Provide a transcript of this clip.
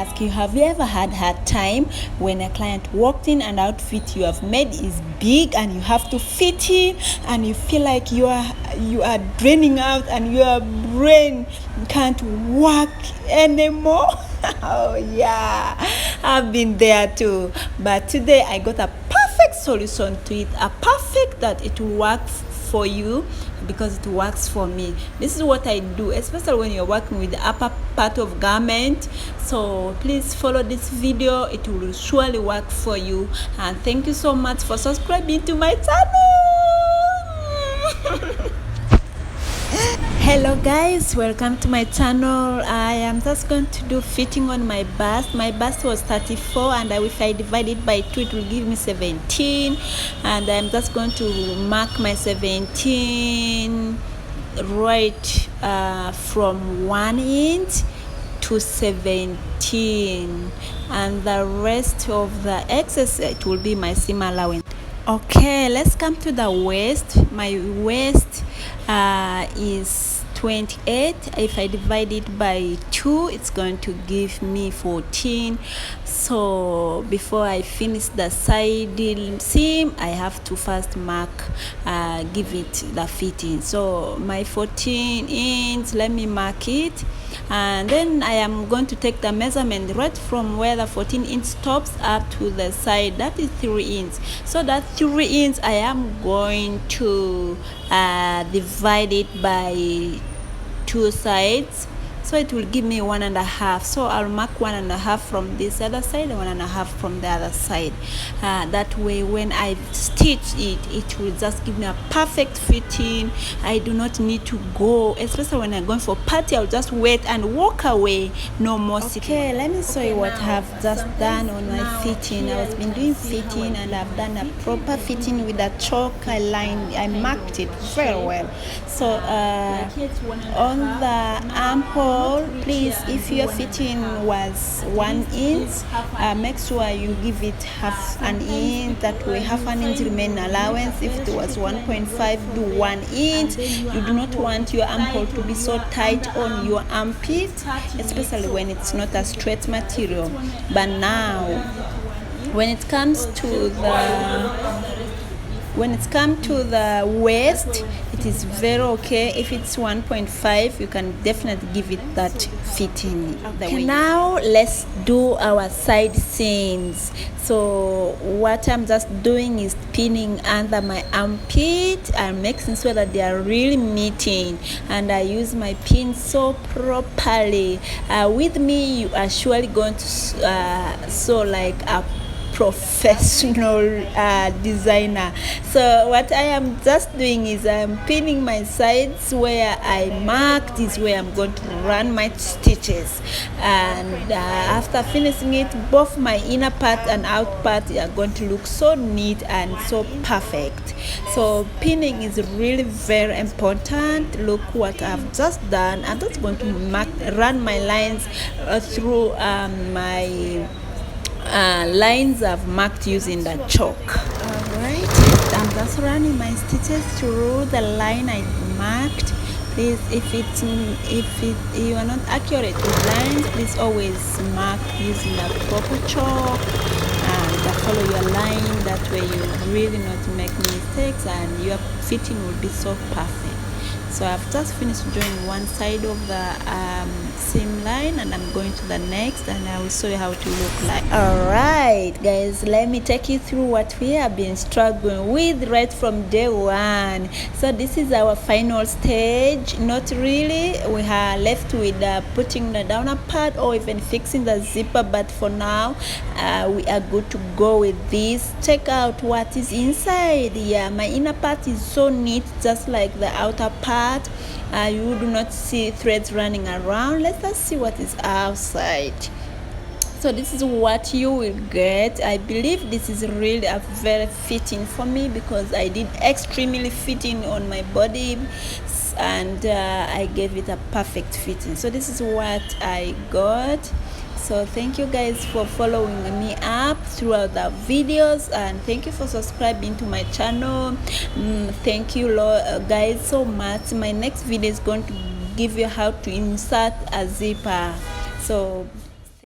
ask you, have you ever had hard time when a client walked in and outfit you have made is big and you have to fit in and you feel like you are draining out and your brain can't work anymore? Oh yeah, I've been there too. But today I got a perfect solution to it, a perfect that it will work for you because it works for me. This is what I do, especially when you're working with the upper part of garment. So please follow this video, it will surely work for you. And thank you so much for subscribing to my channel. Hello guys, welcome to my channel. I am just going to do fitting on my bust. My bust was 34 and if I divide it by 2 it will give me 17, and I'm just going to mark my 17 right from 1 inch to 17, and the rest of the excess it will be my seam allowance. Okay, let's come to the waist. My waist is 28. If I divide it by 2 it's going to give me 14. So before I finish the side seam I have to first mark, give it the fitting. So my 14 inch, let me mark it, and then I am going to take the measurement right from where the 14 inch stops up to the side, that is 3 inch. So that 3 inch I am going to divide it by 2 sides, so it will give me 1.5. So I'll mark 1.5 from this other side and 1.5 from the other side. That way when I stitch it, it will just give me a perfect fitting. I do not need to go, especially when I'm going for party, I'll just wait and walk away, no more sitting. Okay, let me show you what I have just done on my fitting. I've been doing fitting and I've done a proper fitting with a chalk. I marked it very well. So on the armhole, please, if your fitting was 1 inch, make sure you give it half an inch, that way half an inch remain allowance. If it was 1.5, do 1 inch. You do not want your armhole to be so tight on your armpit, especially when it's not a straight material. But now when it comes to the waist, it is very okay. If it's 1.5, you can definitely give it that fitting. Okay, now let's do our side seams. So what I'm just doing is pinning under my armpit and making sure that they are really meeting, and I use my pin so properly. With me you are surely going to sew like a professional designer. So what I am just doing is I'm pinning my sides where I marked is where I'm going to run my stitches, and after finishing it, both my inner part and out part are going to look so neat and so perfect. So pinning is really very important. Look what I've just done. I'm just going to run my lines through my lines I've marked using the chalk. Alright, I'm just running my stitches through the line I marked. Please, if you are not accurate with lines, please always mark using the proper chalk and follow your line. That way you really not make mistakes and your fitting will be so perfect. So I've just finished joining one side of the seam line and I'm going to the next, and I will show you how to look like. Alright guys, let me take you through what we have been struggling with right from day one. So this is our final stage. Not really, we are left with putting the downer part or even fixing the zipper, but for now we are good to go with this. Check out what is inside. Yeah, my inner part is so neat, just like the outer part. You do not see threads running around. Let us see what is outside. So this is what you will get. I believe this is really a very fitting for me because I did extremely fitting on my body and I gave it a perfect fitting. So this is what I got. So thank you guys for following me up throughout the videos, and thank you for subscribing to my channel. Thank you guys so much. My next video is going to give you how to insert a zipper. So